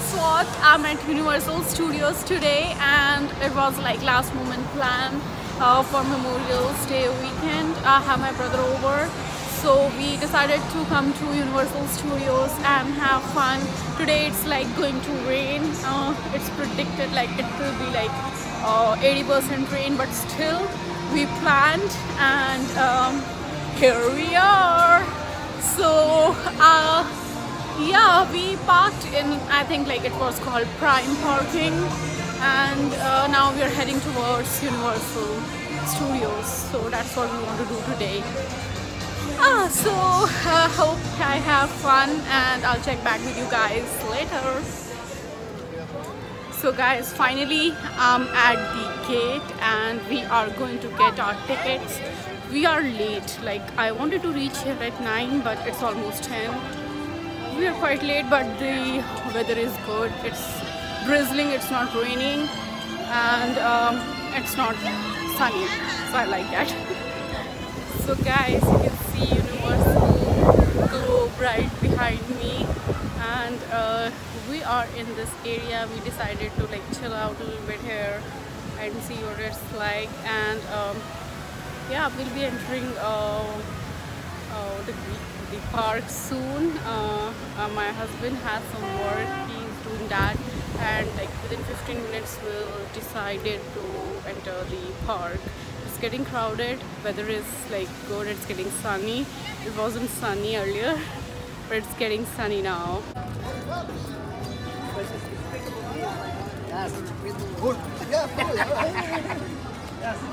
guess what? I'm at Universal Studios today, and it was like last moment plan for Memorial Day weekend. I have my brother over, so we decided to come to Universal Studios and have fun. Today it's like going to rain. It's predicted like it will be like 80% rain, but still we planned, and here we are. So yeah, we parked in, I think like it was called Prime Parking, and now we are heading towards Universal Studios. So that's what we want to do today. So hope I have fun, and I'll check back with you guys later. So guys, finally I'm at the gate and we are going to get our tickets. We are late, like I wanted to reach here at 9, but it's almost 10. We are quite late, but the weather is good. It's drizzling, it's not raining, and it's not sunny, so I like that. So guys, you can see Universal globe right behind me, and we are in this area. We decided to like chill out a little bit here and see what it's like, and yeah, we'll be entering the park soon. My husband has some work, he's doing that, and like within 15 minutes we'll decided to enter the park. It's getting crowded, weather is like good, it's getting sunny. It wasn't sunny earlier, but it's getting sunny now.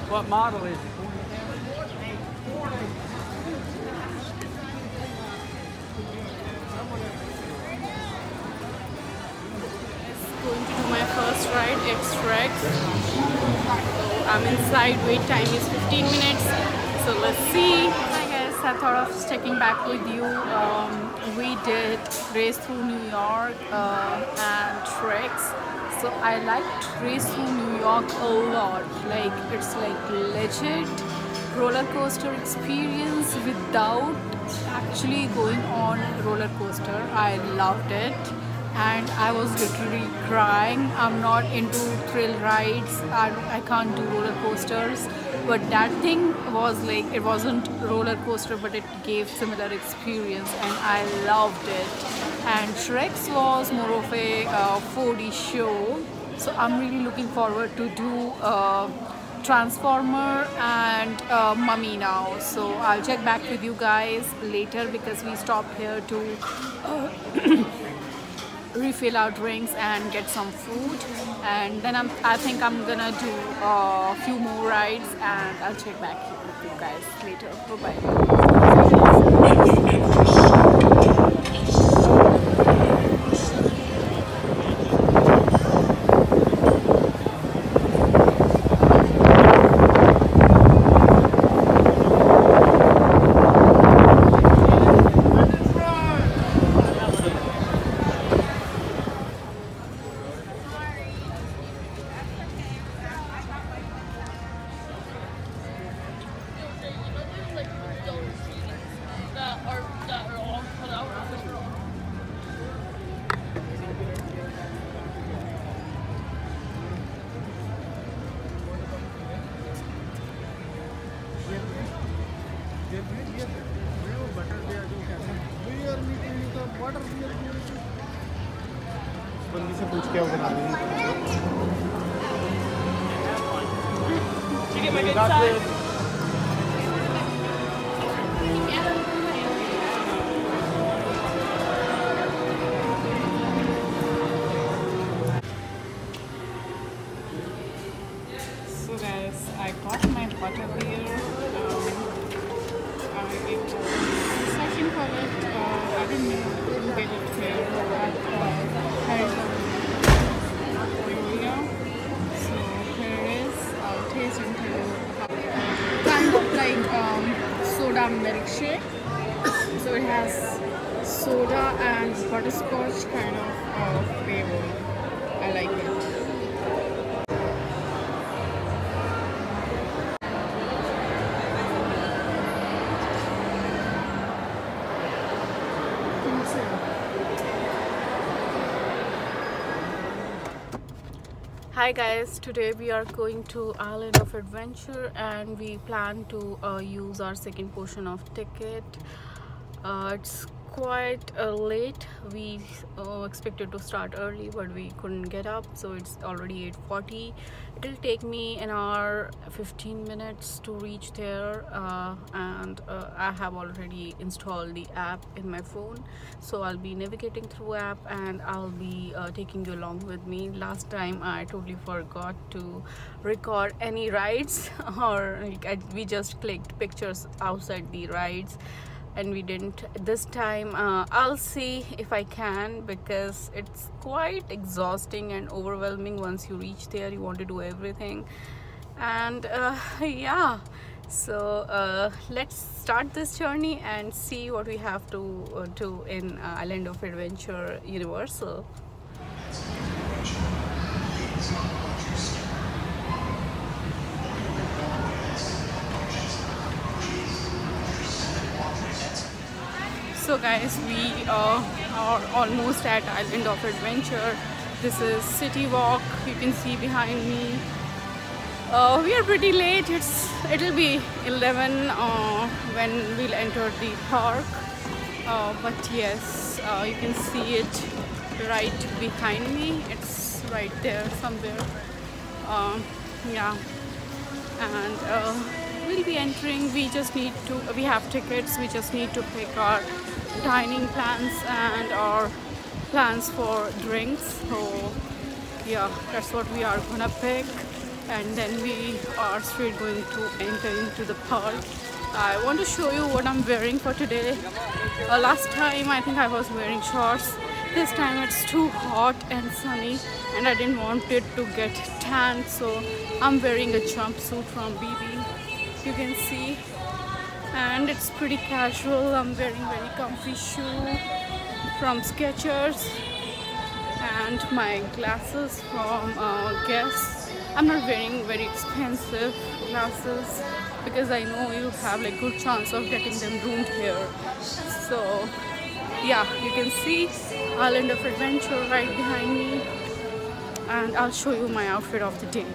What model is it? Going to do my first ride, it's Rex. So I'm inside, wait time is 15 minutes, so let's see. Hi guys, I thought of checking back with you. We did Race Through New York and Rex. So I liked Race Through New York a lot. Like it's like legit roller coaster experience without actually going on roller coaster. I loved it. And I was literally crying. I'm not into thrill rides. I can't do roller coasters, but that thing was like, it wasn't roller coaster, but it gave similar experience, and I loved it. And Shrek's was more of a 4D show, so I'm really looking forward to do Transformer and Mummy now. So I'll check back with you guys later, because we stopped here to refill our drinks and get some food, and then I think I'm gonna do a few more rides, and I'll check back with you guys later. बंदी से पूछ के बना देंगे। So guys, I got my butterbeer. It was second product. I didn't get it here, but so here is, I'll taste and tell you how. Kind of like soda milkshake. So it has soda and butterscotch kind of flavor. I like it. Hi guys, today we are going to Island of Adventure and we plan to use our second portion of ticket. It's quite late. We expected to start early but we couldn't get up, so it's already 8:40. It'll take me an hour 15 minutes to reach there, and I have already installed the app in my phone, so I'll be navigating through app and I'll be taking you along with me. Last time I totally forgot to record any rides or we just clicked pictures outside the rides and we didn't. This time I'll see if I can, because it's quite exhausting and overwhelming. Once you reach there you want to do everything, and yeah, so let's start this journey and see what we have to do in Island of Adventure Universal. So guys, we are almost at Island of Adventure. This is City Walk, you can see behind me. We are pretty late. It'll be 11 when we'll enter the park, but yes, you can see it right behind me. It's right there somewhere. Yeah, and we'll be entering. We have tickets. We just need to pick our dining plans and our plans for drinks. So yeah, that's what we are gonna pick, and then we are straight going to enter into the park. I want to show you what I'm wearing for today. Last time I think I was wearing shorts. This time it's too hot and sunny and I didn't want it to get tan, so I'm wearing a jumpsuit from BB, you can see, and it's pretty casual. I'm wearing very comfy shoe from Skechers and my glasses from Guess. I'm not wearing very expensive glasses because I know you have like good chance of getting them ruined here. So yeah, you can see Island of Adventure right behind me, and I'll show you my outfit of the day.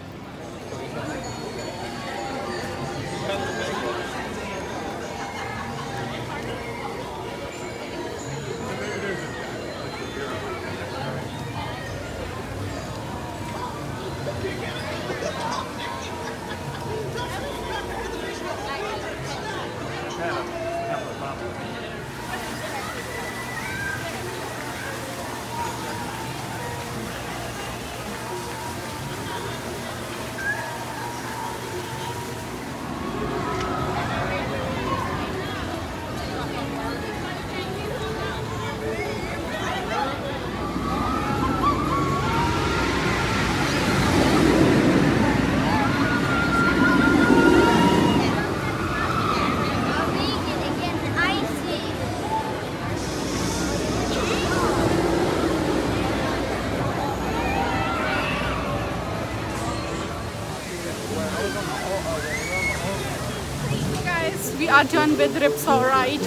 We are done with Ripsaw ride,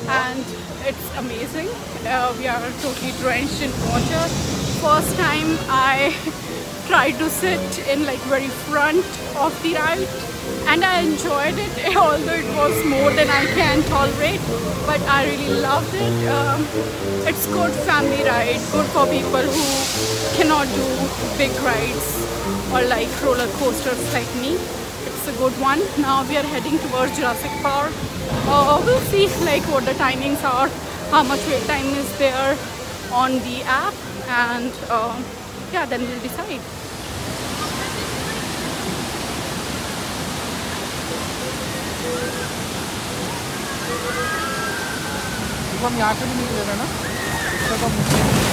and it's amazing. We are totally drenched in water. First time I tried to sit in like very front of the ride and I enjoyed it, although it was more than I can tolerate, but I really loved it. It's good family ride, good for people who cannot do big rides or like roller coasters like me. It's a good one. Now we are heading towards Jurassic Park. We'll see like what the timings are, how much wait time is there on the app, and yeah, then we'll decide. हम यहाँ से भी निकले थे ना, इसका तो मुझे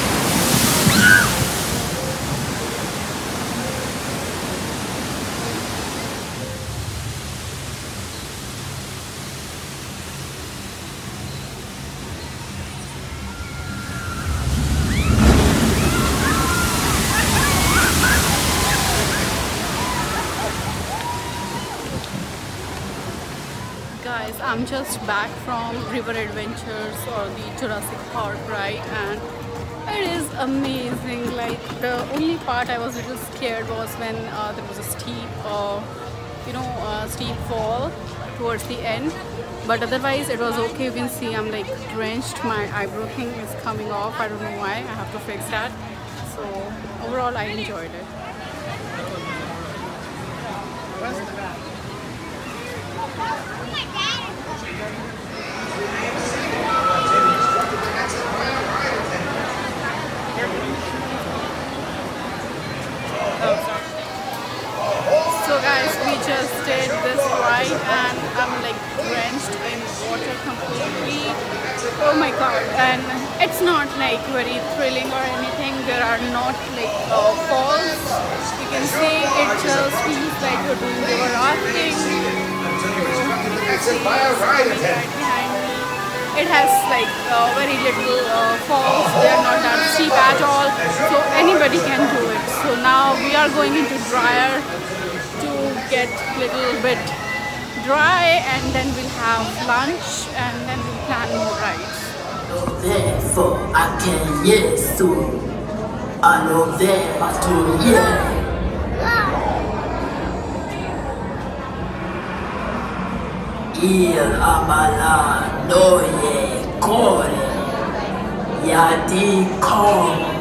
Guys, I'm just back from River Adventures or the Jurassic Park ride, and it is amazing. Like the only part I was a little scared was when there was a steep fall towards the end. But otherwise it was okay. You can see I'm like drenched. My eyebrow thing is coming off. I don't know why. I have to fix that. So overall I enjoyed it. So guys, we just did this ride and I'm like drenched in water completely. Oh my god. And it's not like very thrilling or anything. There are not like falls. You can see it just feels like you're doing river rafting. Right behind me. It has like very little falls. They are not that steep at all. So anybody can do it. So now we are going into dryer to get a little bit dry, and then we'll have lunch and then we'll plan more rides. Therefore, I can yes to I know there to yeah. Il amala no ye kore ya di kom.